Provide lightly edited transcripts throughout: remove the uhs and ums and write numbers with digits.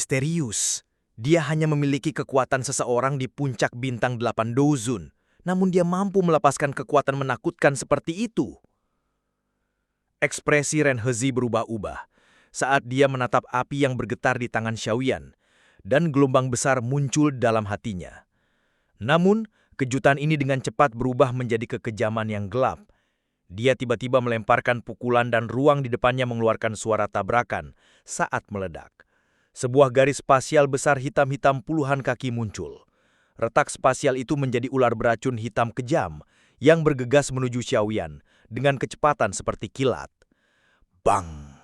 Misterius. Dia hanya memiliki kekuatan seseorang di puncak bintang 8 Dozun, namun dia mampu melepaskan kekuatan menakutkan seperti itu. Ekspresi Renhezi berubah-ubah saat dia menatap api yang bergetar di tangan Xiaoyan, dan gelombang besar muncul dalam hatinya. Namun, kejutan ini dengan cepat berubah menjadi kekejaman yang gelap. Dia tiba-tiba melemparkan pukulan dan ruang di depannya mengeluarkan suara tabrakan saat meledak. Sebuah garis spasial besar hitam-hitam puluhan kaki muncul. Retak spasial itu menjadi ular beracun hitam kejam yang bergegas menuju Xiaoyan dengan kecepatan seperti kilat. Bang!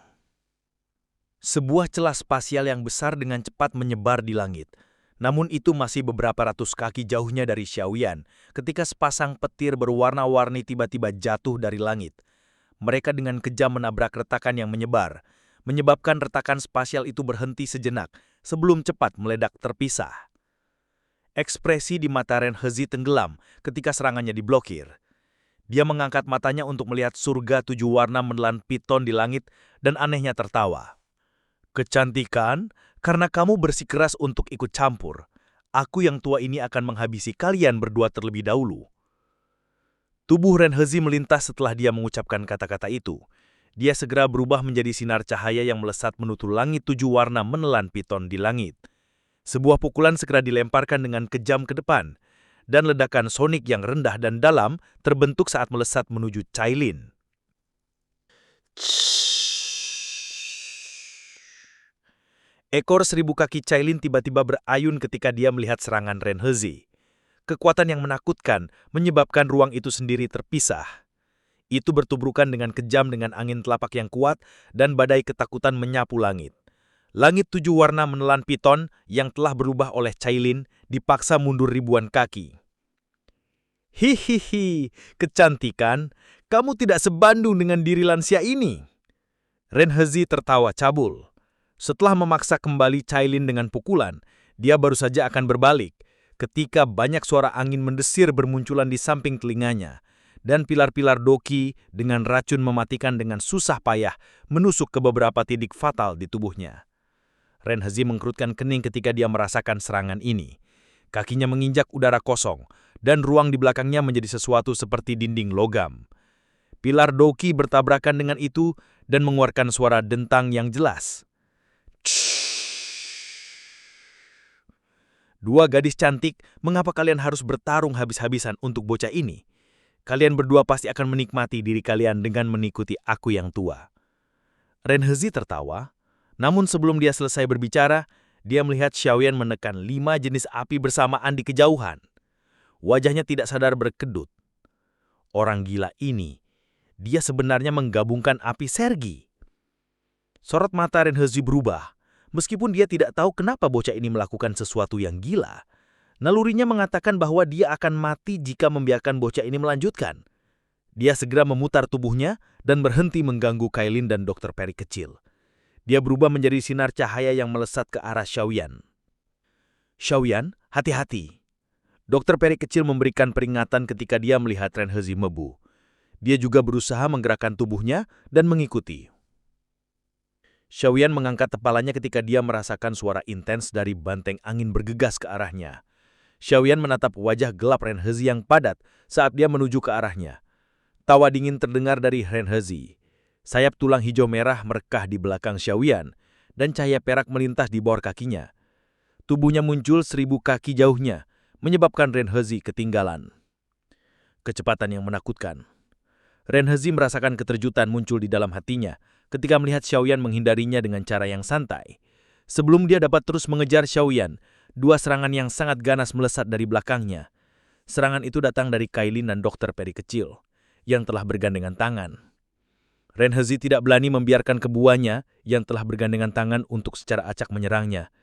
Sebuah celah spasial yang besar dengan cepat menyebar di langit. Namun itu masih beberapa ratus kaki jauhnya dari Xiaoyan ketika sepasang petir berwarna-warni tiba-tiba jatuh dari langit. Mereka dengan kejam menabrak retakan yang menyebar, menyebabkan retakan spasial itu berhenti sejenak sebelum cepat meledak terpisah. Ekspresi di mata Renhezi tenggelam ketika serangannya diblokir. Dia mengangkat matanya untuk melihat surga 7 warna menelan piton di langit dan anehnya tertawa. Kecantikan, karena kamu bersikeras untuk ikut campur, aku yang tua ini akan menghabisi kalian berdua terlebih dahulu. Tubuh Renhezi melintas setelah dia mengucapkan kata-kata itu. Dia segera berubah menjadi sinar cahaya yang melesat menutu langit 7 warna menelan piton di langit. Sebuah pukulan segera dilemparkan dengan kejam ke depan, dan ledakan sonik yang rendah dan dalam terbentuk saat melesat menuju Cailin. Ekor 1000 kaki Cailin tiba-tiba berayun ketika dia melihat serangan Renhezi. Kekuatan yang menakutkan menyebabkan ruang itu sendiri terpisah. Itu bertubrukan dengan kejam dengan angin telapak yang kuat dan badai ketakutan menyapu langit. Langit 7 warna menelan piton yang telah berubah oleh Cailin dipaksa mundur ribuan kaki. Hihihi, kecantikan, kamu tidak sebanding dengan diri lansia ini. Renhezi tertawa cabul. Setelah memaksa kembali Cailin dengan pukulan, dia baru saja akan berbalik ketika banyak suara angin mendesir bermunculan di samping telinganya, dan pilar-pilar doki dengan racun mematikan dengan susah payah menusuk ke beberapa titik fatal di tubuhnya. Renhezi mengkerutkan kening ketika dia merasakan serangan ini. Kakinya menginjak udara kosong, dan ruang di belakangnya menjadi sesuatu seperti dinding logam. Pilar doki bertabrakan dengan itu dan mengeluarkan suara dentang yang jelas. Dua gadis cantik, mengapa kalian harus bertarung habis-habisan untuk bocah ini? Kalian berdua pasti akan menikmati diri kalian dengan mengikuti aku yang tua. Renhezi tertawa, namun sebelum dia selesai berbicara, dia melihat Xiaoyan menekan 5 jenis api bersamaan di kejauhan. Wajahnya tidak sadar berkedut. Orang gila ini, dia sebenarnya menggabungkan api Sergi. Sorot mata Renhezi berubah. Meskipun dia tidak tahu kenapa bocah ini melakukan sesuatu yang gila, nalurinya mengatakan bahwa dia akan mati jika membiarkan bocah ini melanjutkan. Dia segera memutar tubuhnya dan berhenti mengganggu Cailin dan Dr. Peri kecil. Dia berubah menjadi sinar cahaya yang melesat ke arah Xiaoyan. Xiaoyan, hati-hati. Dr. Peri kecil memberikan peringatan ketika dia melihat Renhezi mebu. Dia juga berusaha menggerakkan tubuhnya dan mengikuti. Xiaoyan mengangkat kepalanya ketika dia merasakan suara intens dari banteng angin bergegas ke arahnya. Xiaoyan menatap wajah gelap Renhezi yang padat saat dia menuju ke arahnya. Tawa dingin terdengar dari Renhezi. Sayap tulang hijau merah merekah di belakang Xiaoyan, dan cahaya perak melintas di bawah kakinya. Tubuhnya muncul 1000 kaki jauhnya, menyebabkan Renhezi ketinggalan. Kecepatan yang menakutkan. Renhezi merasakan keterjutan muncul di dalam hatinya ketika melihat Xiaoyan menghindarinya dengan cara yang santai. Sebelum dia dapat terus mengejar Xiaoyan, 2 serangan yang sangat ganas melesat dari belakangnya. Serangan itu datang dari Cailin dan Dr. Peri kecil, yang telah bergandengan tangan. Renhezi tidak berani membiarkan keduanya yang telah bergandengan tangan untuk secara acak menyerangnya.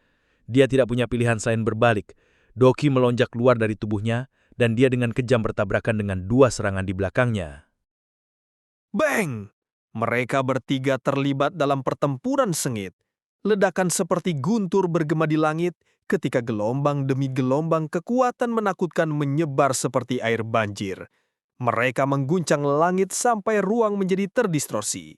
Dia tidak punya pilihan selain berbalik. Doki melonjak keluar dari tubuhnya, dan dia dengan kejam bertabrakan dengan 2 serangan di belakangnya. Bang! Mereka bertiga terlibat dalam pertempuran sengit. Ledakan seperti guntur bergema di langit ketika gelombang demi gelombang kekuatan menakutkan menyebar seperti air banjir. Mereka mengguncang langit sampai ruang menjadi terdistorsi.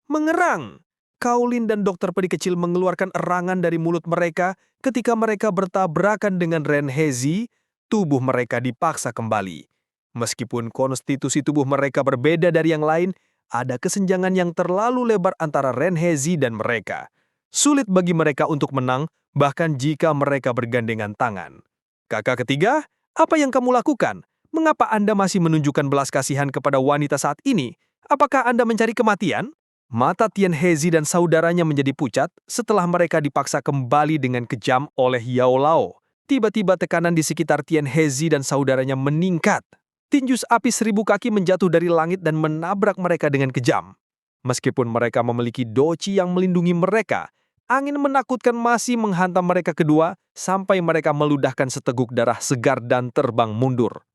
Mengerang! Kaolin dan dokter peri kecil mengeluarkan erangan dari mulut mereka ketika mereka bertabrakan dengan Ren Hezi, tubuh mereka dipaksa kembali. Meskipun konstitusi tubuh mereka berbeda dari yang lain, ada kesenjangan yang terlalu lebar antara Ren Hezi dan mereka. Sulit bagi mereka untuk menang, bahkan jika mereka bergandengan tangan. Kakak ketiga, apa yang kamu lakukan? Mengapa Anda masih menunjukkan belas kasihan kepada wanita saat ini? Apakah Anda mencari kematian? Mata Tian Hezi dan saudaranya menjadi pucat setelah mereka dipaksa kembali dengan kejam oleh Yao Lao. Tiba-tiba tekanan di sekitar Tian Hezi dan saudaranya meningkat. Tinju api 1000 kaki menjatuh dari langit dan menabrak mereka dengan kejam. Meskipun mereka memiliki doci yang melindungi mereka, angin menakutkan masih menghantam mereka kedua sampai mereka meludahkan seteguk darah segar dan terbang mundur.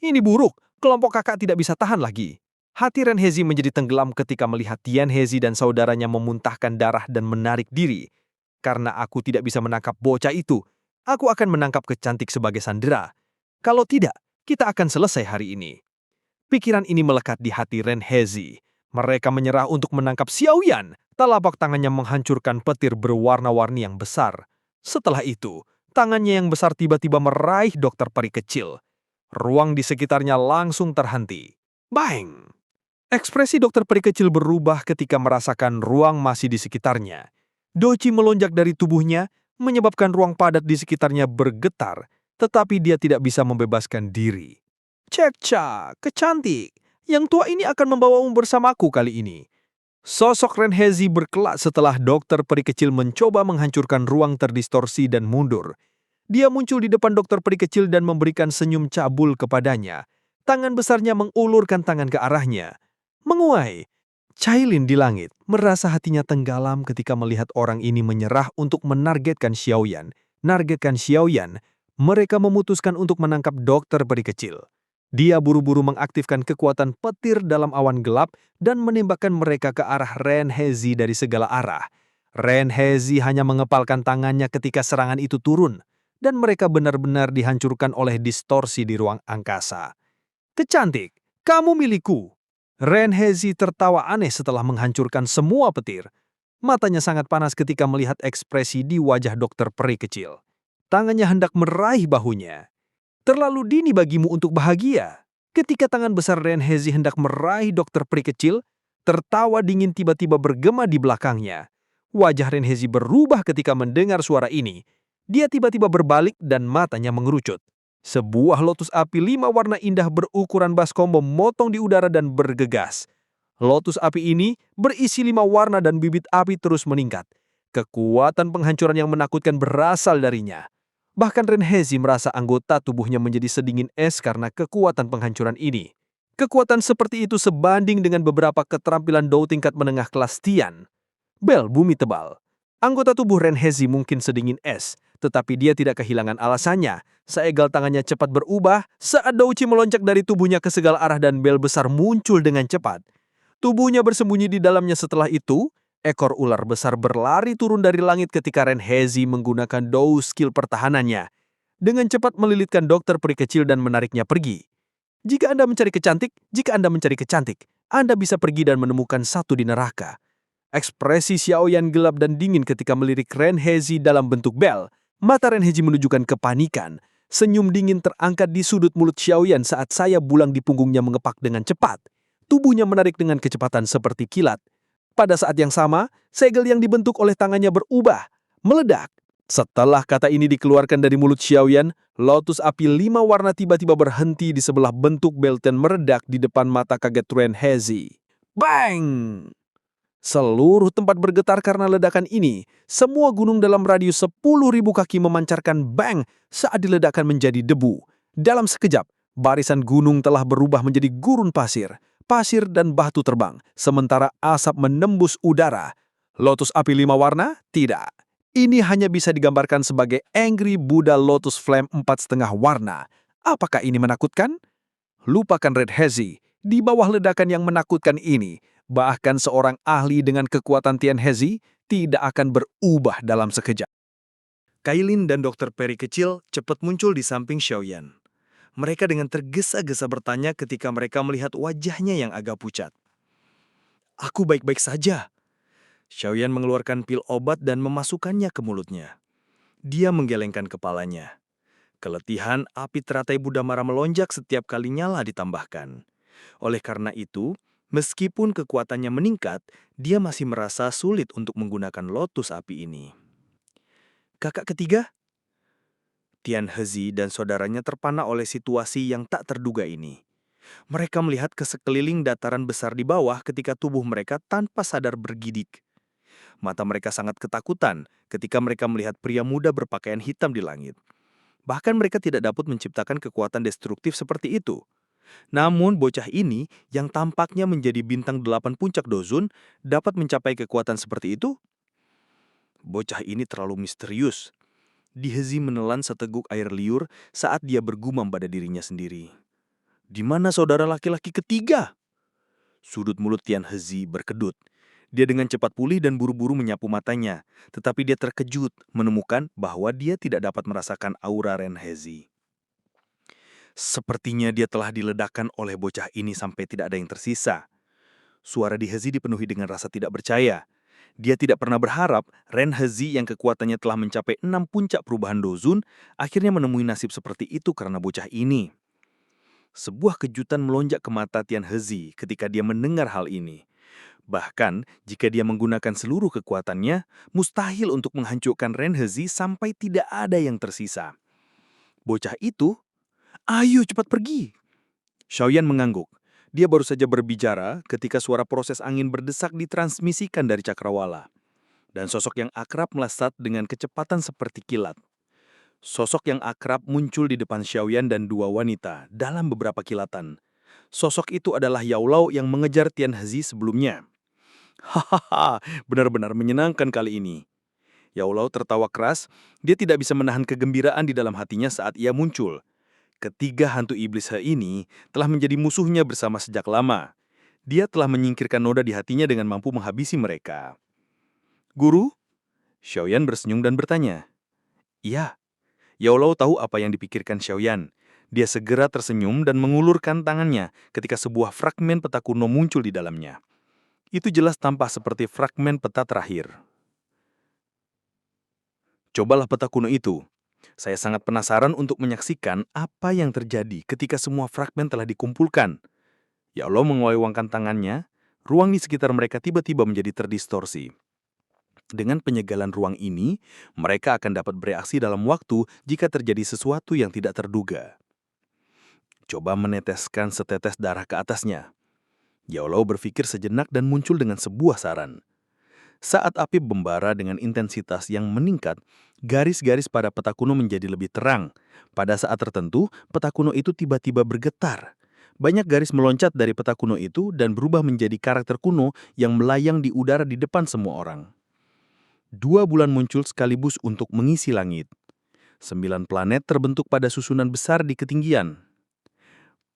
Ini buruk, kelompok kakak tidak bisa tahan lagi. Hati Ren Hezi menjadi tenggelam ketika melihat Tian Hezi dan saudaranya memuntahkan darah dan menarik diri. Karena aku tidak bisa menangkap bocah itu, aku akan menangkap Kecantik sebagai sandera. Kalau tidak, kita akan selesai hari ini. Pikiran ini melekat di hati Ren Hezi. Mereka menyerah untuk menangkap Xiao Yan. Telapak tangannya menghancurkan petir berwarna-warni yang besar. Setelah itu, tangannya yang besar tiba-tiba meraih dokter peri kecil. Ruang di sekitarnya langsung terhenti. Bang! Ekspresi dokter peri kecil berubah ketika merasakan ruang masih di sekitarnya. Doci melonjak dari tubuhnya, menyebabkan ruang padat di sekitarnya bergetar, tetapi dia tidak bisa membebaskan diri. Cek-cak, Kecantik. Yang tua ini akan membawamu bersamaku kali ini. Sosok Ren Hezi berkelak setelah dokter peri kecil mencoba menghancurkan ruang terdistorsi dan mundur. Dia muncul di depan dokter peri kecil dan memberikan senyum cabul kepadanya. Tangan besarnya mengulurkan tangan ke arahnya. Menguai. Cailin di langit merasa hatinya tenggelam ketika melihat orang ini menyerah untuk menargetkan Xiaoyan. Mereka memutuskan untuk menangkap dokter peri kecil. Dia buru-buru mengaktifkan kekuatan petir dalam awan gelap dan menembakkan mereka ke arah Ren Hezi dari segala arah. Ren Hezi hanya mengepalkan tangannya ketika serangan itu turun, dan mereka benar-benar dihancurkan oleh distorsi di ruang angkasa. Kecantik, kamu milikku. Ren Hezi tertawa aneh setelah menghancurkan semua petir. Matanya sangat panas ketika melihat ekspresi di wajah dokter peri kecil. Tangannya hendak meraih bahunya. Terlalu dini bagimu untuk bahagia. Ketika tangan besar Ren Hezi hendak meraih dokter peri kecil, tertawa dingin tiba-tiba bergema di belakangnya. Wajah Ren Hezi berubah ketika mendengar suara ini. Dia tiba-tiba berbalik dan matanya mengerucut. Sebuah lotus api 5 warna indah berukuran baskom memotong di udara dan bergegas. Lotus api ini berisi 5 warna dan bibit api terus meningkat. Kekuatan penghancuran yang menakutkan berasal darinya. Bahkan Ren Hezi merasa anggota tubuhnya menjadi sedingin es karena kekuatan penghancuran ini. Kekuatan seperti itu sebanding dengan beberapa keterampilan Dou tingkat menengah kelas Tian. Bel bumi tebal. Anggota tubuh Ren Hezi mungkin sedingin es, tetapi dia tidak kehilangan alasannya. Seegal tangannya cepat berubah, saat Douci melonjak dari tubuhnya ke segala arah dan bel besar muncul dengan cepat. Tubuhnya bersembunyi di dalamnya. Setelah itu, ekor ular besar berlari turun dari langit ketika Ren Hezi menggunakan Dou skill pertahanannya. Dengan cepat melilitkan dokter peri kecil dan menariknya pergi. Jika Anda mencari kecantik, Anda bisa pergi dan menemukan satu di neraka. Ekspresi Xiaoyan gelap dan dingin ketika melirik Ren Hezi dalam bentuk bel. Mata Ren Hezi menunjukkan kepanikan. Senyum dingin terangkat di sudut mulut Xiaoyan saat sayap bulang di punggungnya mengepak dengan cepat. Tubuhnya menarik dengan kecepatan seperti kilat. Pada saat yang sama, segel yang dibentuk oleh tangannya berubah, meledak. Setelah kata ini dikeluarkan dari mulut Xiaoyan, lotus api 5 warna tiba-tiba berhenti di sebelah bentuk bel dan meredak di depan mata kaget Ren Hezi. Bang! Seluruh tempat bergetar karena ledakan ini. Semua gunung dalam radius 10.000 kaki memancarkan bang saat diledakkan menjadi debu. Dalam sekejap, barisan gunung telah berubah menjadi gurun pasir. Pasir dan batu terbang, sementara asap menembus udara. Lotus api 5 warna? Tidak. Ini hanya bisa digambarkan sebagai Angry Buddha Lotus Flame 4,5 warna. Apakah ini menakutkan? Lupakan Red Hezi. Di bawah ledakan yang menakutkan ini, bahkan seorang ahli dengan kekuatan Tian Hezi tidak akan berubah dalam sekejap. Kailin dan dokter peri kecil cepat muncul di samping Xiaoyan. Mereka dengan tergesa-gesa bertanya ketika mereka melihat wajahnya yang agak pucat. Aku baik-baik saja. Xiaoyan mengeluarkan pil obat dan memasukkannya ke mulutnya. Dia menggelengkan kepalanya. Keletihan api teratai Buddha Mara melonjak setiap kali nyala ditambahkan. Oleh karena itu, meskipun kekuatannya meningkat, dia masih merasa sulit untuk menggunakan lotus api ini. Kakak ketiga, Tian Hezi dan saudaranya terpana oleh situasi yang tak terduga ini. Mereka melihat ke sekeliling dataran besar di bawah ketika tubuh mereka tanpa sadar bergidik. Mata mereka sangat ketakutan ketika mereka melihat pria muda berpakaian hitam di langit. Bahkan mereka tidak dapat menciptakan kekuatan destruktif seperti itu. Namun bocah ini yang tampaknya menjadi bintang 8 puncak Dozun dapat mencapai kekuatan seperti itu? Bocah ini terlalu misterius. Dihezi menelan seteguk air liur saat dia bergumam pada dirinya sendiri. Di mana saudara laki-laki ketiga? Sudut mulut Tian Hezi berkedut. Dia dengan cepat pulih dan buru-buru menyapu matanya, tetapi dia terkejut menemukan bahwa dia tidak dapat merasakan aura Ren Hezi. Sepertinya dia telah diledakkan oleh bocah ini sampai tidak ada yang tersisa. Suara Dihezi dipenuhi dengan rasa tidak percaya. Dia tidak pernah berharap Ren Hezi yang kekuatannya telah mencapai 6 puncak perubahan Dozun akhirnya menemui nasib seperti itu karena bocah ini. Sebuah kejutan melonjak ke mata Tian Hezi ketika dia mendengar hal ini. Bahkan, jika dia menggunakan seluruh kekuatannya, mustahil untuk menghancurkan Ren Hezi sampai tidak ada yang tersisa. Bocah itu, ayo cepat pergi. Xiaoyan mengangguk. Dia baru saja berbicara ketika suara proses angin berdesak ditransmisikan dari cakrawala. Dan sosok yang akrab melesat dengan kecepatan seperti kilat. Sosok yang akrab muncul di depan Xiaoyan dan dua wanita dalam beberapa kilatan. Sosok itu adalah Yao Lao yang mengejar Tian Hezi sebelumnya. Hahaha, benar-benar menyenangkan kali ini. Yao Lao tertawa keras, dia tidak bisa menahan kegembiraan di dalam hatinya saat ia muncul. Ketiga hantu iblis He ini telah menjadi musuhnya bersama sejak lama. Dia telah menyingkirkan noda di hatinya dengan mampu menghabisi mereka. Guru? Xiaoyan bersenyum dan bertanya. Iya. Yao Lao tahu apa yang dipikirkan Xiaoyan. Dia segera tersenyum dan mengulurkan tangannya ketika sebuah fragmen peta kuno muncul di dalamnya. Itu jelas tampak seperti fragmen peta terakhir. Cobalah peta kuno itu. Saya sangat penasaran untuk menyaksikan apa yang terjadi ketika semua fragmen telah dikumpulkan. Ya Allah mengolewangkan tangannya, ruang di sekitar mereka tiba-tiba menjadi terdistorsi. Dengan penyegalan ruang ini, mereka akan dapat bereaksi dalam waktu jika terjadi sesuatu yang tidak terduga. Coba meneteskan setetes darah ke atasnya. Ya Allah berpikir sejenak dan muncul dengan sebuah saran. Saat api membara dengan intensitas yang meningkat, garis-garis pada peta kuno menjadi lebih terang. Pada saat tertentu, peta kuno itu tiba-tiba bergetar. Banyak garis meloncat dari peta kuno itu dan berubah menjadi karakter kuno yang melayang di udara di depan semua orang. 2 bulan muncul sekaligus untuk mengisi langit. 9 planet terbentuk pada susunan besar di ketinggian.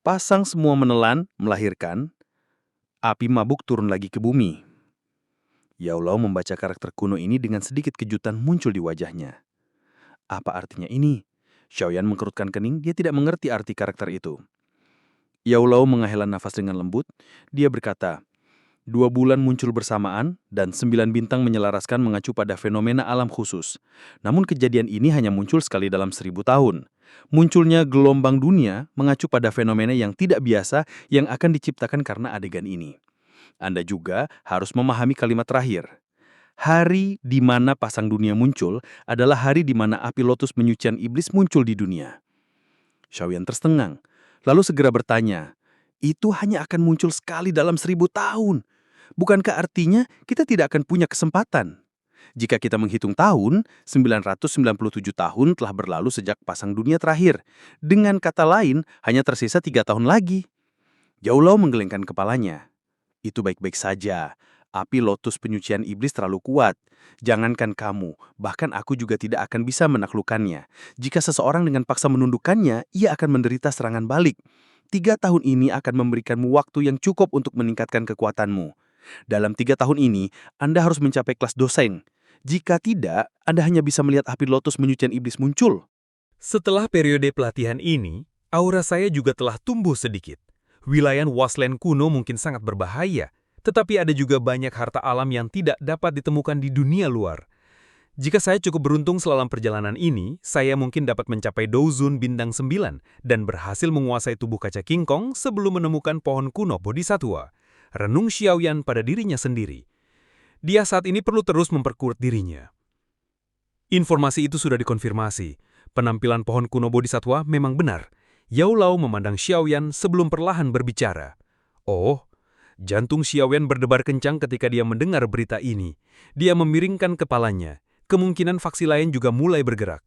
Pasang semua menelan, melahirkan. Api mabuk turun lagi ke bumi. Yao Lao membaca karakter kuno ini dengan sedikit kejutan muncul di wajahnya. Apa artinya ini? Xiaoyan mengkerutkan kening, dia tidak mengerti arti karakter itu. Yao Lao menghela nafas dengan lembut, dia berkata, 2 bulan muncul bersamaan dan 9 bintang menyelaraskan mengacu pada fenomena alam khusus. Namun kejadian ini hanya muncul sekali dalam 1000 tahun. Munculnya gelombang dunia mengacu pada fenomena yang tidak biasa yang akan diciptakan karena adegan ini. Anda juga harus memahami kalimat terakhir. Hari di mana pasang dunia muncul adalah hari di mana api lotus penyucian iblis muncul di dunia. Xiaoyan tersengang, lalu segera bertanya, itu hanya akan muncul sekali dalam 1000 tahun. Bukankah artinya kita tidak akan punya kesempatan? Jika kita menghitung tahun, 997 tahun telah berlalu sejak pasang dunia terakhir. Dengan kata lain, hanya tersisa 3 tahun lagi. Yao Lao menggelengkan kepalanya. Itu baik-baik saja. Api lotus penyucian iblis terlalu kuat. Jangankan kamu, bahkan aku juga tidak akan bisa menaklukkannya. Jika seseorang dengan paksa menundukkannya, ia akan menderita serangan balik. 3 tahun ini akan memberikanmu waktu yang cukup untuk meningkatkan kekuatanmu. Dalam 3 tahun ini, Anda harus mencapai kelas Doseng. Jika tidak, Anda hanya bisa melihat api lotus penyucian iblis muncul. Setelah periode pelatihan ini, aura saya juga telah tumbuh sedikit. Wilayah Waslen kuno mungkin sangat berbahaya, tetapi ada juga banyak harta alam yang tidak dapat ditemukan di dunia luar. Jika saya cukup beruntung selama perjalanan ini, saya mungkin dapat mencapai Douzun Bintang 9 dan berhasil menguasai tubuh kaca King Kong sebelum menemukan pohon kuno Bodhisattva. Renung Xiaoyan pada dirinya sendiri. Dia saat ini perlu terus memperkuat dirinya. Informasi itu sudah dikonfirmasi. Penampilan pohon kuno Bodhisattva memang benar. Yao Lao memandang Xiaoyan sebelum perlahan berbicara. Oh, jantung Xiaoyan berdebar kencang ketika dia mendengar berita ini. Dia memiringkan kepalanya. Kemungkinan faksi lain juga mulai bergerak.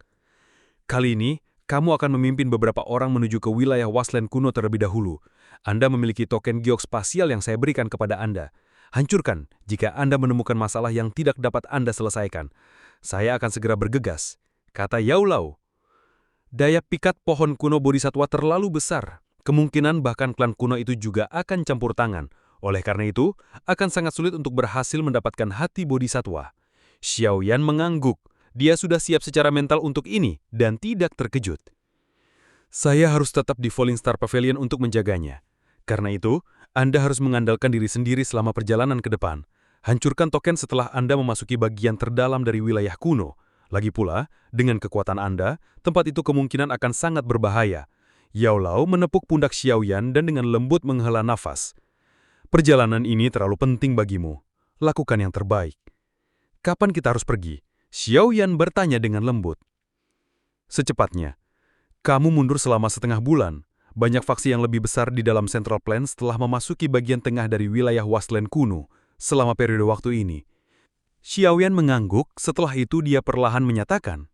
Kali ini, kamu akan memimpin beberapa orang menuju ke wilayah Wasteland kuno terlebih dahulu. Anda memiliki token geospasial yang saya berikan kepada Anda. Hancurkan jika Anda menemukan masalah yang tidak dapat Anda selesaikan. Saya akan segera bergegas, kata Yao Lao. Daya pikat pohon kuno Bodhisattva terlalu besar. Kemungkinan bahkan klan kuno itu juga akan campur tangan. Oleh karena itu, akan sangat sulit untuk berhasil mendapatkan hati Bodhisattva. Xiaoyan mengangguk. Dia sudah siap secara mental untuk ini dan tidak terkejut. Saya harus tetap di Falling Star Pavilion untuk menjaganya. Karena itu, Anda harus mengandalkan diri sendiri selama perjalanan ke depan. Hancurkan token setelah Anda memasuki bagian terdalam dari wilayah kuno. Lagi pula, dengan kekuatan Anda, tempat itu kemungkinan akan sangat berbahaya. Yao Lao menepuk pundak Xiaoyan dan dengan lembut menghela nafas. Perjalanan ini terlalu penting bagimu. Lakukan yang terbaik. Kapan kita harus pergi? Xiaoyan bertanya dengan lembut. Secepatnya. Kamu mundur selama setengah bulan. Banyak faksi yang lebih besar di dalam Central Plains telah memasuki bagian tengah dari wilayah Wasteland kuno selama periode waktu ini. Xiaoyan mengangguk, setelah itu dia perlahan menyatakan,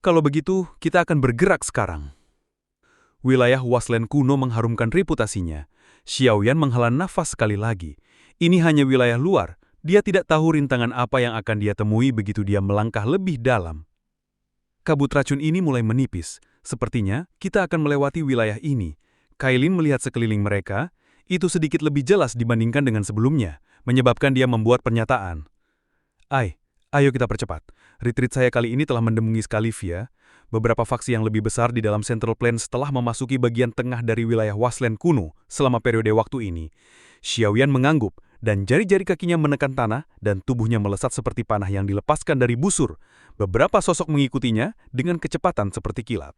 kalau begitu, kita akan bergerak sekarang. Wilayah Wasteland kuno mengharumkan reputasinya. Xiaoyan menghela nafas sekali lagi. Ini hanya wilayah luar. Dia tidak tahu rintangan apa yang akan dia temui begitu dia melangkah lebih dalam. Kabut racun ini mulai menipis. Sepertinya kita akan melewati wilayah ini. Kailin melihat sekeliling mereka, itu sedikit lebih jelas dibandingkan dengan sebelumnya, menyebabkan dia membuat pernyataan. Ayo kita percepat. Retreat saya kali ini telah mendemungi Scalivia. Beberapa faksi yang lebih besar di dalam Central Plains telah memasuki bagian tengah dari wilayah Wasteland kuno selama periode waktu ini. Xiaoyan mengangguk, dan jari-jari kakinya menekan tanah dan tubuhnya melesat seperti panah yang dilepaskan dari busur. Beberapa sosok mengikutinya dengan kecepatan seperti kilat.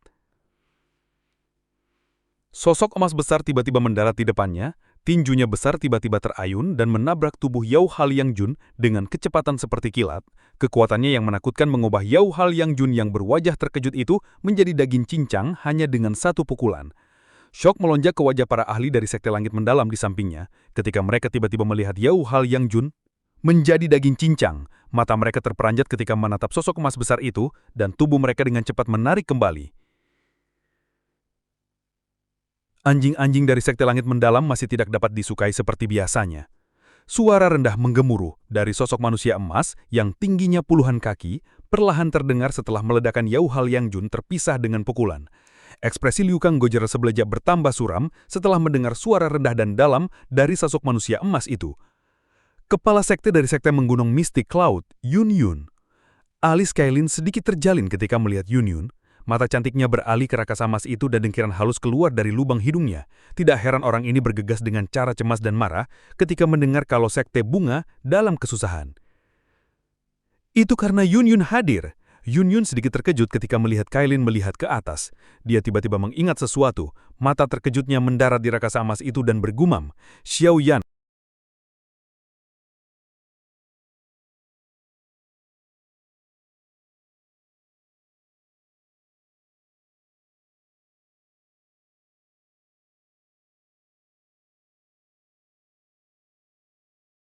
Sosok emas besar tiba-tiba mendarat di depannya, tinjunya besar tiba-tiba terayun dan menabrak tubuh Yao Haliangjun dengan kecepatan seperti kilat. Kekuatannya yang menakutkan mengubah Yao Haliangjun yang berwajah terkejut itu menjadi daging cincang hanya dengan satu pukulan. Syok melonjak ke wajah para ahli dari Sekte Langit Mendalam di sampingnya ketika mereka tiba-tiba melihat Yao Haliangjun menjadi daging cincang. Mata mereka terperanjat ketika menatap sosok emas besar itu dan tubuh mereka dengan cepat menarik kembali. Anjing-anjing dari Sekte Langit Mendalam masih tidak dapat disukai seperti biasanya. Suara rendah menggemuruh dari sosok manusia emas yang tingginya puluhan kaki perlahan terdengar setelah meledakan Yao Haliangjun terpisah dengan pukulan. Ekspresi Liu Kang Gojer sebelejap bertambah suram setelah mendengar suara rendah dan dalam dari sosok manusia emas itu. Kepala sekte dari sekte menggunung Mystic Cloud, Yun Yun. Alis Kailin sedikit terjalin ketika melihat Yun Yun. Mata cantiknya beralih ke rakasa emas itu dan dengkiran halus keluar dari lubang hidungnya. Tidak heran orang ini bergegas dengan cara cemas dan marah ketika mendengar kalau sekte bunga dalam kesusahan. Itu karena Yun Yun hadir. Yun Yun sedikit terkejut ketika melihat Kailin melihat ke atas. Dia tiba-tiba mengingat sesuatu. Mata terkejutnya mendarat di rakasa emas itu dan bergumam, Xiaoyan,